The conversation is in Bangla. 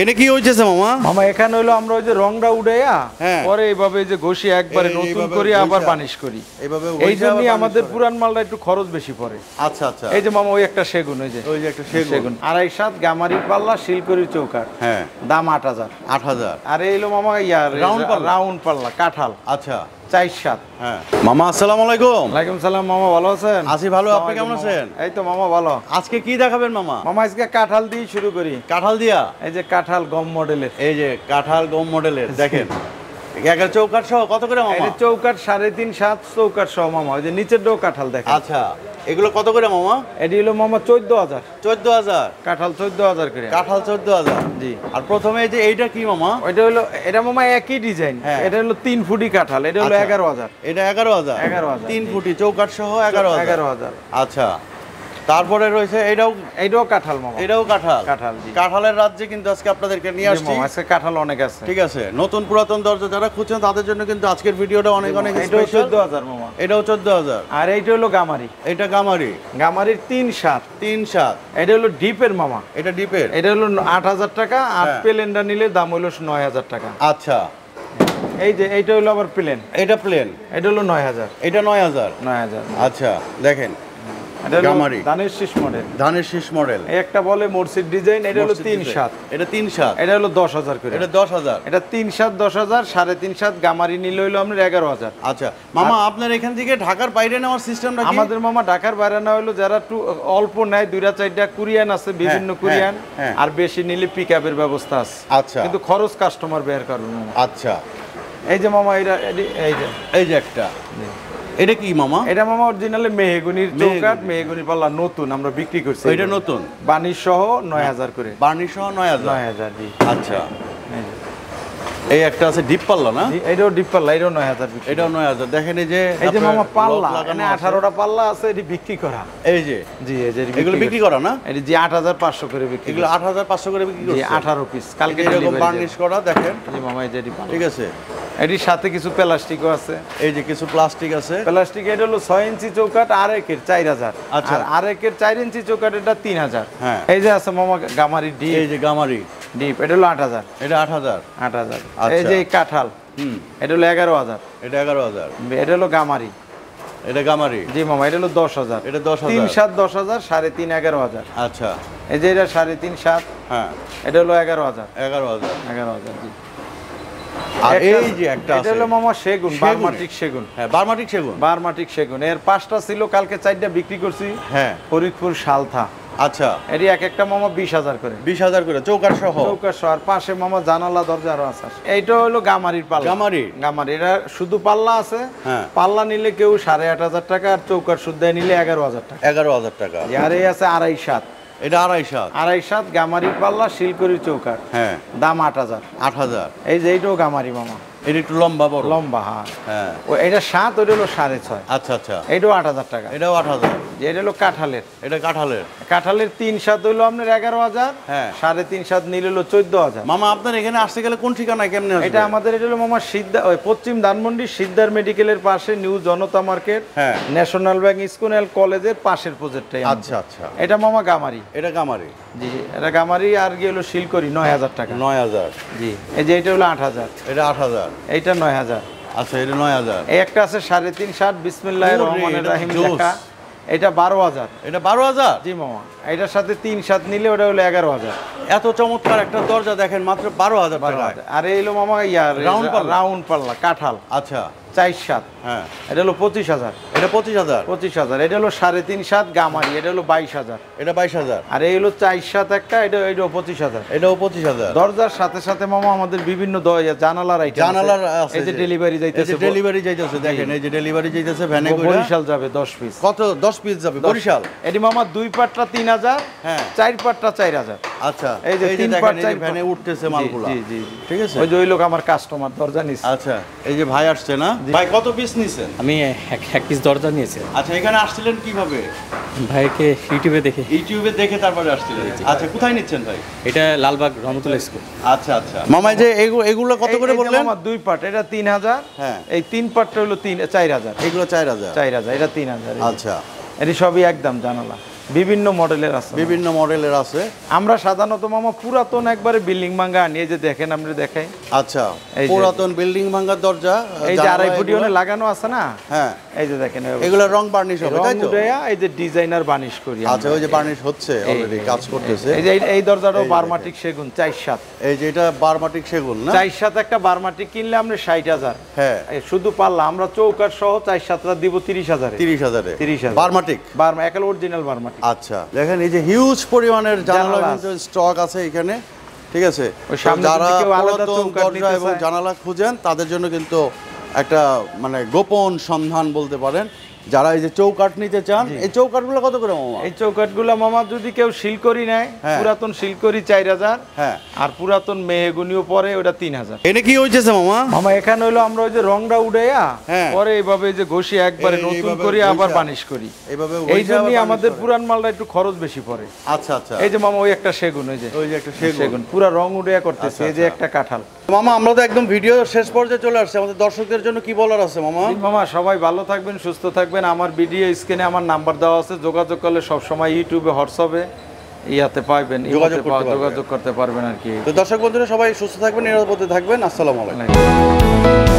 এটা কি হইছে মামা? মামা এখানে হলো আমরা ওই যে রংটা উড়াইয়া পরে এইভাবে যে ঘষি একবারে নতুন করি আবার বানিশ করি এইভাবে। এই জন্যই আমাদের পুরান মালটা একটু খরচ বেশি পড়ে। আচ্ছা আচ্ছা। এই যে মামা ওই একটা সেগুন, ওই যে একটা সেগুন 2.5 গামারির পাল্লা শিলকড়ির চৌকাঠ, হ্যাঁ দাম 8000। আর এই হলো মামা রাউন্ড পাল্লা কাঁঠাল, আচ্ছা 4-7। হ্যাঁ মামা আসসালামু আলাইকুম। ওয়ালাইকুম সালাম। মামা ভালো আছেন? আছি ভালো, আপনি কেমন আছেন? এই তো মামা ভালো। আজকে কি দেখাবেন মামা? মামা আজকে কাঁঠাল দিয়ে শুরু করি। কাঁঠাল দিয়া? এই যে কাঁঠাল গম মডেলের, এই যে কাঁঠাল গম মডেলের দেখেন একটা চৌকাঠ সহ কত করে মামা? এটা চৌকাঠ 3.5-7 চৌকাঠ সহ মামা। ওই যে নিচের ডো কাঁঠাল দেখেন। আচ্ছা এগুলো কত করে মামা? এটি হলো মামা 14000। 14000 কাঁঠাল 14000 করে। কাঁঠাল 14000 জি। আর প্রথমে এই যে এইটা কি মামা? ওইটা হলো, এটা মামা একই ডিজাইন। এটা হলো 3 ফুটি কাঁঠাল, এটা হলো 11000। এটা 11000 3 ফুটি চৌকাঠ সহ 11000। আচ্ছা তারপরে রয়েছে এইটাও কাঁঠাল মামা। এটাও কাঁঠাল। জি। কাঁঠালের রাজ্যে কিন্তু আজকে আপনাদেরকে নিয়ে আসছি। আজকে কাঁঠাল অনেক আছে। ঠিক আছে, নতুন পুরাতন দরজা যারা খুঁজছেন তাদের জন্য কিন্তু আজকের ভিডিওটা অনেক স্পেশাল। 14000 মামা। এটাও 14000। আর এইটা হলো গামারি। এটা গামারির 3.7। এটা হলো ডিপের মামা। এটা ডিপের। এটা হলো 8000 টাকা। আর প্লেনটা নিলে দাম হলো 9000 টাকা। আচ্ছা এই যে এইটা হলো আবার প্লেন। এটা প্লেন, এটা হলো 9000। এটা 9000। আচ্ছা দেখেন গামারি ধানের শীষ মডেল। ধানের শীষ মডেল। একটা বলে মসজিদ ডিজাইন। এটা হলো 3.7। এটা 3.7। এটা হলো 10000 করে। এটা 10000। এটা 3.7 10000, 3.5 গামারি নিলে হলো আপনার 11000। আচ্ছা মামা আপনার এখান থেকে ঢাকার বাইরে নেওয়ার সিস্টেমটা কি? আমাদের মামা ঢাকার বাইরে না হলো যারা একটু অল্প নেয়, 2-4টা কুরিয়ান আছে, বিভিন্ন কুরিয়ান। আর বেশি নিলে পিকআপের ব্যবস্থা আছে। আচ্ছা কিন্তু খরচ কাস্টমার বের করবে মামা। আচ্ছা এই যে মামা এই যে একটা, এটা কি মামা? এটা মামা অরিজিনালি মেহগনির চৌকাঠ, মেহগনির পাল্লা নতুন আমরা বিক্রি করছি। এটা নতুন বার্নিশ সহ 9000 করে। বার্নিশ সহ 9000। জি। আচ্ছা এই একটা আছে ডিপ পাল্লা না? এটাও ডিপ পাল্লা, এটাও 9000 বিক্রি। এটাও 9000। দেখেন এই যে মামা পাল্লা, এখানে 18টা পাল্লা আছে, এটি বিক্রি করা। এই যে জি এই যে এগুলো বিক্রি করা না? এটি জি 8500 করে বিক্রি। এগুলো 8500 করে বিক্রি করছে। 18 পিস কালকে এরকম বার্নিশ করা দেখেন। জি মামা এই যে ঠিক আছে। এটির সাথে কিছু প্লাস্টিকও আছে। এই যে কিছু প্লাস্টিক আছে। প্লাস্টিক। এটা হলো 6 ইঞ্চি চৌকাঠ, আরেকের 4000। আচ্ছা। আর আরেকের 4 ইঞ্চি চৌকাঠ, এটা 3000। হ্যাঁ। এই যে আছে মামা গামারি ডিপ। এই যে গামারি ডিপ, এটা হলো 8000। এটা 8000। এই যে কাঁঠাল, এটা হলো 11000। এটা 11000। এটা হলো গামারি। এটা গামারি। জি মামা, এটা হলো 10000। এটা 10000। 3.7 10000, 3.5 11000। আচ্ছা এই যে এটা 3.5-7। হ্যাঁ এটা হলো 11000। 11000 জি। আর এই যে একটা আছে, এটা হলো মামা সেগুন, বারমাটিক সেগুন। হ্যাঁ বারমাটিক সেগুন। এর 5টা ছিল, কালকে 4টা বিক্রি করছি। হ্যাঁ ফরিদপুর শালথা। আচ্ছা এটি একটা মামা 20000 করে। 20000 করে চৌকাঠ সহ। আর পাশে মামা জানালা দরজা আরো আছে। এইটা হলো গামারির পাল্লা। গামারি এটা শুধু পাল্লা আছে। হ্যাঁ। পাল্লা নিলে কেউ 8500 টাকা, আর চৌকাঠ শুদ্ধ নিলে 11000 টাকা। 11000 টাকা। আর এই আছে 2.5-7। এটা 2.5-7 গামারির পাল্লা শিলকড়ির চৌকাঠ। হ্যাঁ দাম 8000। এই যে এইটাও গামারি মামা। এটা একটু লম্বা বড়। লম্বা হ্যাঁ। এটা 7, ওটা হলো 6.5। আচ্ছা এইটাও 8000 টাকা। এটাও 8000। এটা হলো কাঁঠালের। এটা কাঁঠালের 3.7 হলো আপনার 11000। হ্যাঁ। 3.5 নিলে হলো 14000। মামা আপনার এখানে আসতে গেলে কোন ঠিকানায় কেমনে আসবে? এটা আমাদের এটা হলো মামা পশ্চিম ধানমন্ডি সিদ্ধার মেডিকেলের পাশে, নিউ জনতা মার্কেট, হ্যাঁ, ন্যাশনাল ব্যাংক স্কুল কলেজের পাশের প্রজেক্টটাই। আচ্ছা। এটা মামা গামারি। এটা গামারি। জি এটা গামারি। আর কি হলো শিলকড়ি 9000 টাকা। 9000। জি এই যে এটা হলো 8000। এটা 8000। এইটা 9000। আচ্ছা এটা 9000। এই একটা আছে 3.5-7 বিসমিল্লাহির রহমানির রহিম লেখা। এটা 12000। এটা 12000। জি মামা, এটার সাথে 3.7 নিলে ওটা হলো 11000। এত চমৎকার একটা দরজা দেখেন মাত্র 12000 টাকা। আর এই হলো মামা রাউন্ড পাল্লা কাঁঠাল। আচ্ছা 4.7। হ্যাঁ। এটা হলো 25000। এটা 25000। এটা হলো 3.5-7 গামারি। এটা হলো 22000। এটা 22000। আর এই হলো 4.7 একটা, এটাও 25000। এটাও 25000। দরজার সাথে সাথে মামা আমাদের বিভিন্ন জানালার আইটেম আছে। এই যে ডেলিভারি যাইতেছে, দেখেন এই যে ডেলিভারি যাইতেছে ভ্যানে করে। বরিশাল যাবে 10 পিস। কত? 10 পিস যাবে বরিশাল। এটি মামা 2 পাটটা 3000। হ্যাঁ। 4 পাটটা 4000। আচ্ছা এই যে 3 পাট 4 ভ্যানে উঠতেছে মালগুলো। জি ঠিক আছে। ওই যে ওই লোক আমার কাস্টমার দরজা নিছে। আচ্ছা এই যে ভাই আসছে না? ভাই কত পিস নিছেন? আমি এক পিস দরজা নিয়েছি। আচ্ছা এখানে আসছিলেন কিভাবে? ভাইকে ইউটিউবে দেখে তারপরে আসছিলেন। আচ্ছা কোথায় নিচ্ছেন ভাই? এটা লালবাগ রহমতুল্লাহ স্কুল। আচ্ছা মামা যে এগুলো কত করে বললেন? মামা 2 পাট, এটা 3000। হ্যাঁ। এই 3 পাটটা হলো 4000। এগুলো 4000। এটা 3000। আচ্ছা এটি সবই একদম জানালা। বিভিন্ন মডেলের আছে, বিভিন্ন মডেলের আছে। আমরা সাধারণত মামা পুরাতন একবারে বিল্ডিং ভাঙা আনি, এই যে দেখেন আমরা দেখাই। আচ্ছা, পুরাতন বিল্ডিং ভাঙার দরজা, এই যে 2.5 ফুট লাগানো আছে না, হ্যাঁ এই যে দেখেন এগুলা রং বার্নিশ হবে তাই তো? এই যে ডিজাইনার বার্নিশ করি। আচ্ছা, ওই যে বার্নিশ হচ্ছে অলরেডি, কাজ করতেছে। এই যে এই দরজাটাও বারমাটিক সেগুন 4-7। এই যে এটা বারমাটিক সেগুন না? 4-7 একটা বারমাটিক কিনলে আমরা 60,000। হ্যাঁ, শুধু পাল্লা আমরা চৌকাঠ সহ 4-7টা দিব 30,000 এ। 30,000 বারমাটিক, একেবারে অরিজিনাল বারমাটিক। আচ্ছা, দেখেন এই যে হিউজ পরিমাণের জানালা কিন্তু স্টক আছে এখানে, ঠিক আছে? যারা পুরাতন দরজা এবং জানালা খুঁজেন তাদের জন্য কিন্তু একটা মানে গোপন সন্ধান বলতে পারেন। যারা এই যে চৌকাঠ নিতে চান, এই চৌকাঠগুলো কত করে মামা? এই চৌকাঠগুলো মামা যদি কেউ শিলকরি নেয়, পুরাতন শিলকরি 4,000, হ্যাঁ, আর পুরাতন মেহগুনিও পরে ওটা 3,000। এনে কি হইছে মামা? মামা এখানে হলো আমরা ওই যে রংটা উড়াইয়া পরে এইভাবে যে ঘষি একবারে নতুন করে আবার বানিশ করি, এইভাবে। এই জন্যই আমাদের পুরান মালটা একটু খরচ বেশি পড়ে। আচ্ছা আচ্ছা, এই যে মামা ওই একটা সেগুন, ওই যে একটা সেগুন পুরা রং উড়াইয়া করতেছে। এই যে একটা কাঁঠাল। মামা আমরা তো একদম ভিডিও শেষ পর্যায়ে চলে আসছে, আমাদের দর্শকদের জন্য কি বলার আছে মামা? মামা সবাই ভালো থাকবেন, সুস্থ থাকবেন। আমার ভিডিও স্ক্রিনে আমার নাম্বার দেওয়া আছে, যোগাযোগ করলে সব সময় ইউটিউবে, হোয়াটসঅ্যাপে ইয়াতে পাইবেন, যোগাযোগ করতে পারবেন আর কি। তো দর্শক বন্ধুরা সবাই সুস্থ থাকবেন, নিরাপদে থাকবেন। আসসালামু আলাইকুম।